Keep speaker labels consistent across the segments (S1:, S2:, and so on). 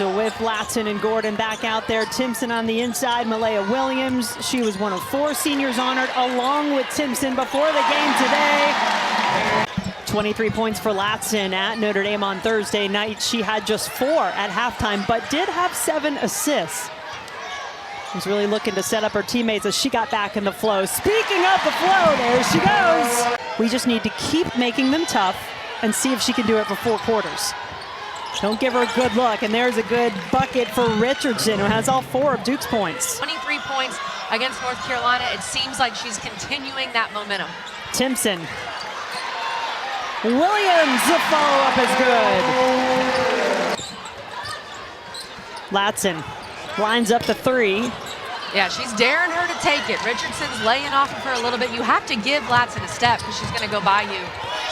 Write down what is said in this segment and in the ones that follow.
S1: So with Latson and Gordon back out there, Timpson on the inside, Malaya Williams. She was one of 4 seniors honored along with Timpson before the game today. 23 points for Latson at Notre Dame on Thursday night. She had just 4 at halftime, but did have 7 assists. Was really looking to set up her teammates as she got back in the flow. Speaking of the flow, there she goes. We just need to keep making them tough and see if she can do it for 4 quarters. Don't give her a good look, and there's a good bucket for Richardson, who has all 4 of Duke's points.
S2: 23 points against North Carolina. It seems like she's continuing that momentum.
S1: Timpson. Williams, the follow-up is good. Latson lines up the 3.
S2: Yeah, she's daring her to take it. Richardson's laying off of her a little bit. You have to give Latson a step because she's going to go by you.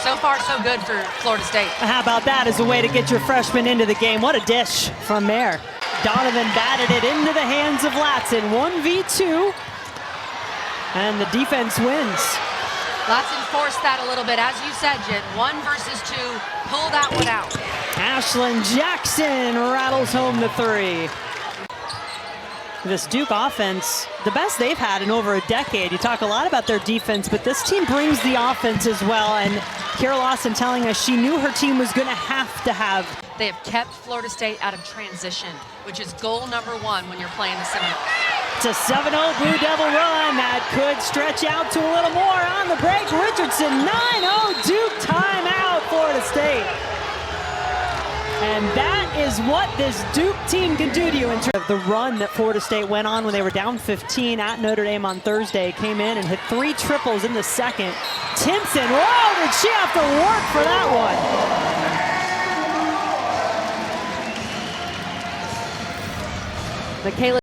S2: So far, so good for Florida State.
S1: How about that as a way to get your freshman into the game? What a dish from Mair. Donovan batted it into the hands of Latson. 1v2, and the defense wins.
S2: Latson forced that a little bit. As you said, Jen, 1 versus 2. Pull that one out.
S1: Ashlon Jackson rattles home the 3. This Duke offense, the best they've had in over a decade. You talk a lot about their defense, but this team brings the offense as well. And Kira Lawson telling us she knew her team was going to have.
S2: They have kept Florida State out of transition, which is goal number 1 when you're playing the Seminoles.
S1: It's a 7-0 Blue Devil run that could stretch out to a little more on the break. Richardson, 9-0 Duke timeout, Florida State. And that is what this Duke team can do to you in terms of the run that Florida State went on when they were down 15 at Notre Dame on Thursday. Came in and hit 3 triples in the second. Timpson, whoa, did she have to work for that one? Makayla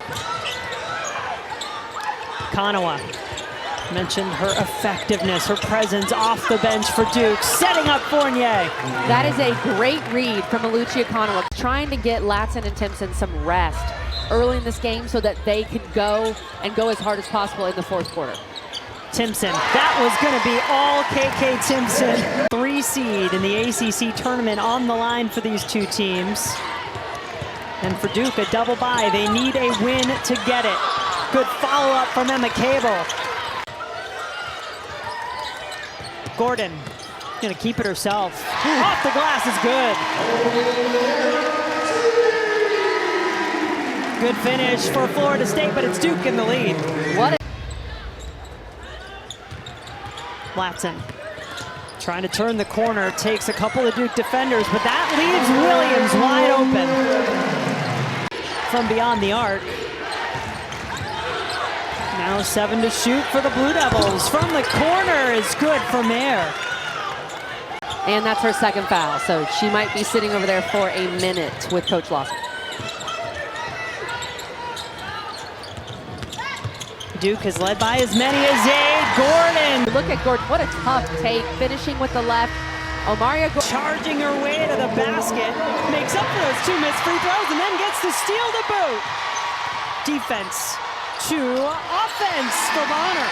S1: mentioned her effectiveness, her presence off the bench for Duke, setting up Fournier.
S3: That is a great read from Malucia Konawa, trying to get Latson and Timpson some rest early in this game so that they could go as hard as possible in the 4th quarter.
S1: Timpson, that was going to be all KK Timpson. 3 seed in the ACC Tournament on the line for these 2 teams. And for Duke, a double bye. They need a win to get it. Good follow-up from Emma Cable. Gordon, gonna keep it herself. Off the glass is good. Good finish for Florida State, but it's Duke in the lead. Latson trying to turn the corner, takes a couple of Duke defenders, but that leaves Williams wide open from beyond the arc. Now 7 to shoot for the Blue Devils. From the corner is good for Mair.
S3: And that's her 2nd foul, so she might be sitting over there for a minute with Coach Lawson.
S1: Duke has led by as many as 8. Gordon.
S3: Look at Gordon, what a tough take, finishing with the left. Omaria
S1: charging her way to the basket, makes up for those 2 missed free throws, and then gets to steal the boot. Defense to offense for Bonner.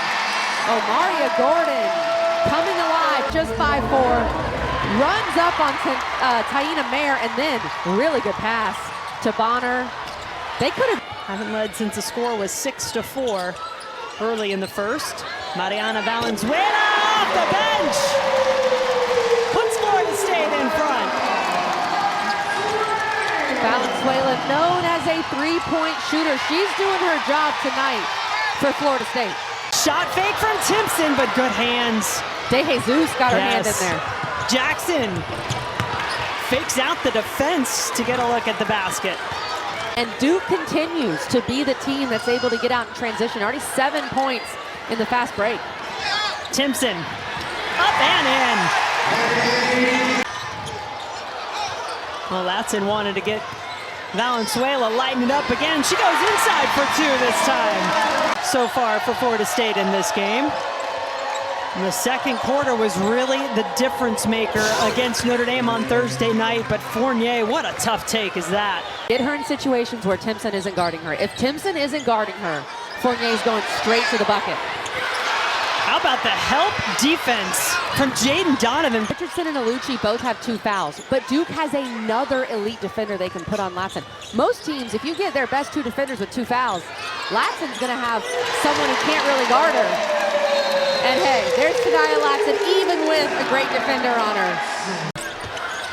S3: Omaria Gordon coming alive just by 4. Runs up on Taina Mair, and then really good pass to Bonner. They could have.
S1: Haven't led since the score was 6-4 early in the first. Mariana Valenzuela off the bench. Puts Florida State in front.
S3: Valenzuela, known as a 3-point shooter. She's doing her job tonight for Florida State.
S1: Shot fake from Timpson, but good hands.
S3: De Jesus got her hand in there.
S1: Jackson fakes out the defense to get a look at the basket.
S3: And Duke continues to be the team that's able to get out in transition. Already 7 points in the fast break.
S1: Timpson, up and in. Well, Latson wanted to get Valenzuela lightened up again. She goes inside for 2 this time. So far for Florida State in this game. And the 2nd quarter was really the difference maker against Notre Dame on Thursday night, but Fournier, what a tough take is that.
S3: Get her in situations where Timpson isn't guarding her. If Timpson isn't guarding her, Fournier's going straight to the bucket.
S1: How about the help defense from Jaden Donovan.
S3: Richardson and Alucci both have 2 fouls, but Duke has another elite defender they can put on Latson. Most teams, if you get their best 2 defenders with 2 fouls, Latson's gonna have someone who can't really guard her. And hey, there's Taina Latson, even with a great defender on her.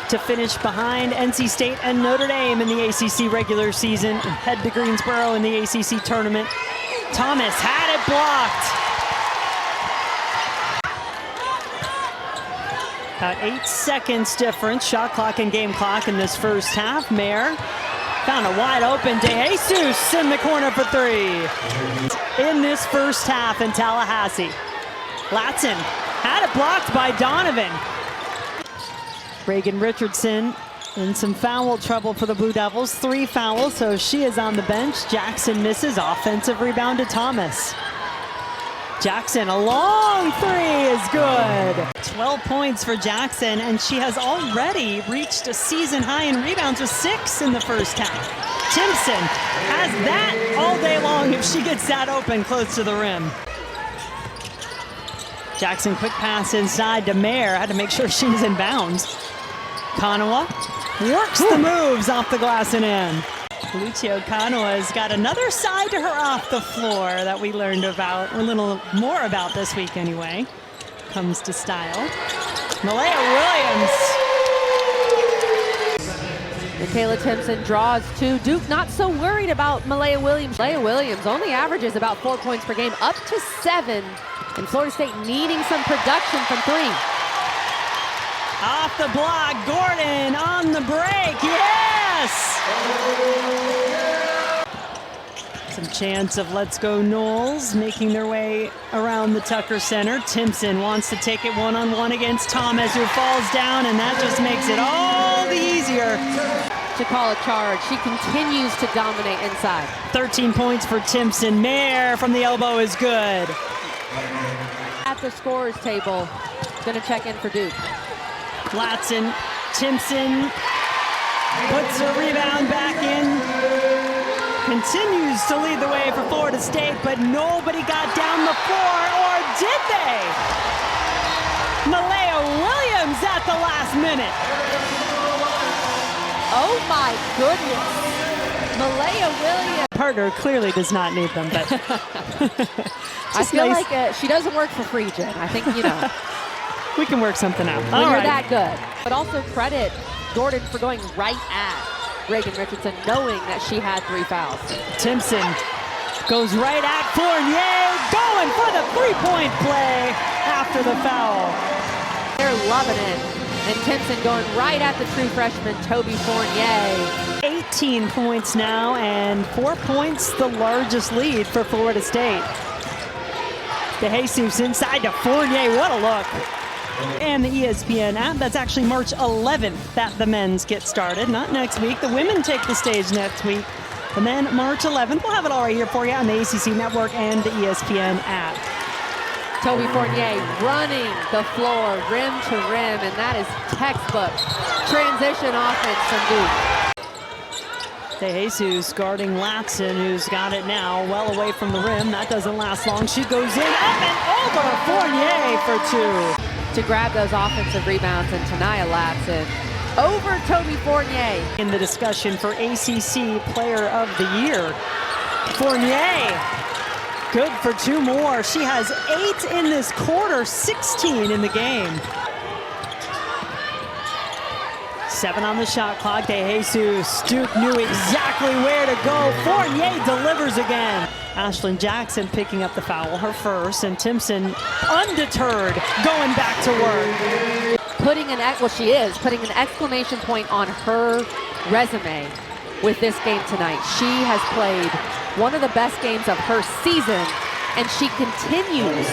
S1: To finish behind NC State and Notre Dame in the ACC regular season and head to Greensboro in the ACC tournament. Thomas had it blocked. About 8 seconds difference, shot clock and game clock in this first half. Mair found a wide open DeJesus in the corner for 3. In this first half in Tallahassee. Latson had it blocked by Donovan. Reagan Richardson in some foul trouble for the Blue Devils. 3 fouls, so she is on the bench. Jackson misses, offensive rebound to Thomas. Jackson, a long 3 is good. 12 points for Jackson, and she has already reached a season high in rebounds with 6 in the first half. Timpson has that all day long if she gets that open close to the rim. Jackson, quick pass inside to Mair. Had to make sure she was in bounds. Kanoa works the moves off the glass and in. Lucio Kanoa's got another side to her off the floor that we learned about, a little more about this week anyway. Comes to style. Makayla Williams.
S3: Makayla Timpson draws 2. Duke not so worried about Makayla Williams. Makayla Williams only averages about 4 points per game, up to 7. And Florida State needing some production from 3.
S1: Off the block, Gordon on the break, yes! Some chance of Let's Go Noles making their way around the Tucker Center. Timpson wants to take it one-on-one against Thomas, who falls down, and that just makes it all the easier.
S3: To call a charge, she continues to dominate inside.
S1: 13 points for Timpson. Mair from the elbow is good.
S3: At the scorers table, gonna check in for Duke.
S1: Latson, Timpson puts her rebound back in. Continues to lead the way for Florida State, but nobody got down the floor, or did they? Makayla Williams at the last minute.
S3: Oh my goodness. Makayla Williams.
S1: Partner clearly does not need them, but
S3: I feel nice. Like she doesn't work for free, Jen. I think, you know.
S1: We can work something out.
S3: When you're that good. But also credit Gordon for going right at Reagan Richardson, knowing that she had 3 fouls.
S1: Timpson goes right at Fournier, going for the 3-point play after the foul.
S3: They're loving it. And Timpson going right at the true freshman, Toby Fournier.
S1: 18 points now, and 4 points, the largest lead for Florida State. DeJesus inside to Fournier, what a look. And the ESPN app, that's actually March 11th that the men's get started, not next week. The women take the stage next week. And then March 11th, we'll have it all right here for you on the ACC Network and the ESPN app.
S3: Toby Fournier running the floor rim to rim, and that is textbook transition offense from Duke.
S1: DeJesus guarding Latson, who's got it now well away from the rim. That doesn't last long. She goes in, up and over Fournier for 2.
S3: To grab those offensive rebounds, and Taina Latson over Toby Fournier.
S1: In the discussion for ACC Player of the Year. Fournier, good for 2 more. She has 8 in this quarter, 16 in the game. 7 on the shot clock. DeJesus, Duke knew exactly where to go. Fournier delivers again. Ashlon Jackson picking up the foul, her first, and Timpson undeterred, going back to work.
S3: Putting an exclamation point on her resume with this game tonight. She has played one of the best games of her season, and she continues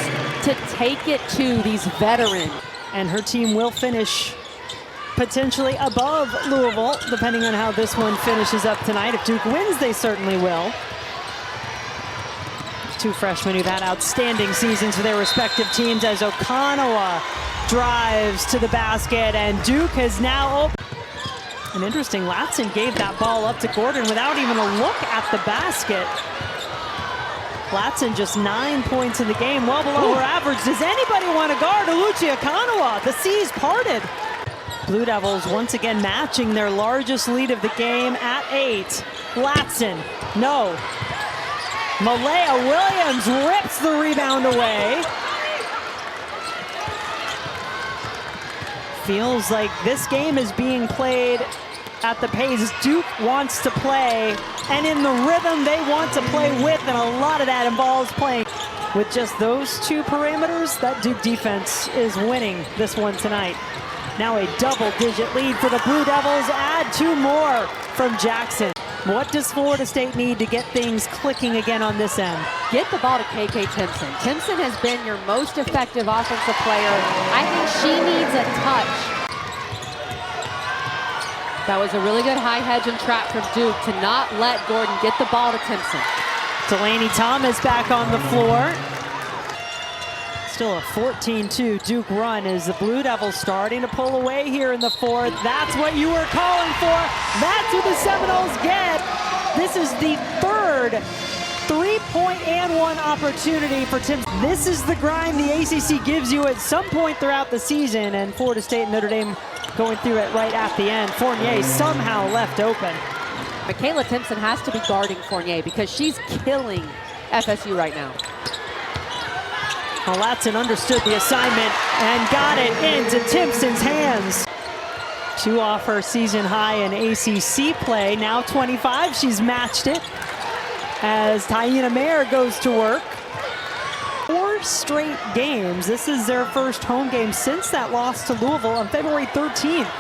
S3: to take it to these veterans.
S1: And her team will finish potentially above Louisville, depending on how this one finishes up tonight. If Duke wins, they certainly will. 2 freshmen who've had outstanding seasons for their respective teams as Kanoa drives to the basket, and Duke has now opened. And interesting, Latson gave that ball up to Gordon without even a look at the basket. Latson just 9 points in the game, well below her average. Does anybody want to guard Oluchi Akanawa? The seas parted. Blue Devils once again matching their largest lead of the game at 8. Latson, no. Makayla Williams rips the rebound away. Feels like this game is being played at the pace Duke wants to play and in the rhythm they want to play with, and a lot of that involves playing with just those two parameters. That Duke defense is winning this one tonight. Now a double-digit lead for the Blue Devils. Add 2 more from Jackson. What does Florida State need to get things clicking again on this end?
S3: Get the ball to KK Timpson. Timpson has been your most effective offensive player. I think she needs a touch. That was a really good high hedge and trap from Duke to not let Gordon get the ball to Timpson.
S1: Delaney Thomas back on the floor. Still a 14-2 Duke run as the Blue Devils starting to pull away here in the fourth. That's what you were calling for. That's what the Seminoles get. This is the third 3-point and 1 opportunity for Timpson. This is the grind the ACC gives you at some point throughout the season, and Florida State and Notre Dame going through it right at the end. Fournier somehow left open.
S3: Makayla Timpson has to be guarding Fournier because she's killing FSU right now.
S1: Well, Latson understood the assignment and got it into Timpson's hands. 2 off her season high in ACC play. Now 25, she's matched it as Taina Mair goes to work. 4 straight games. This is their first home game since that loss to Louisville on February 13th.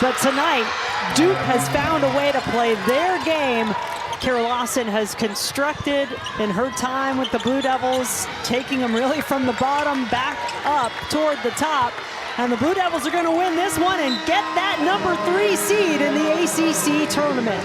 S1: But tonight, Duke has found a way to play their game. Kara Lawson has constructed in her time with the Blue Devils, taking them really from the bottom back up toward the top. And the Blue Devils are going to win this one and get that number 3 seed in the ACC tournament.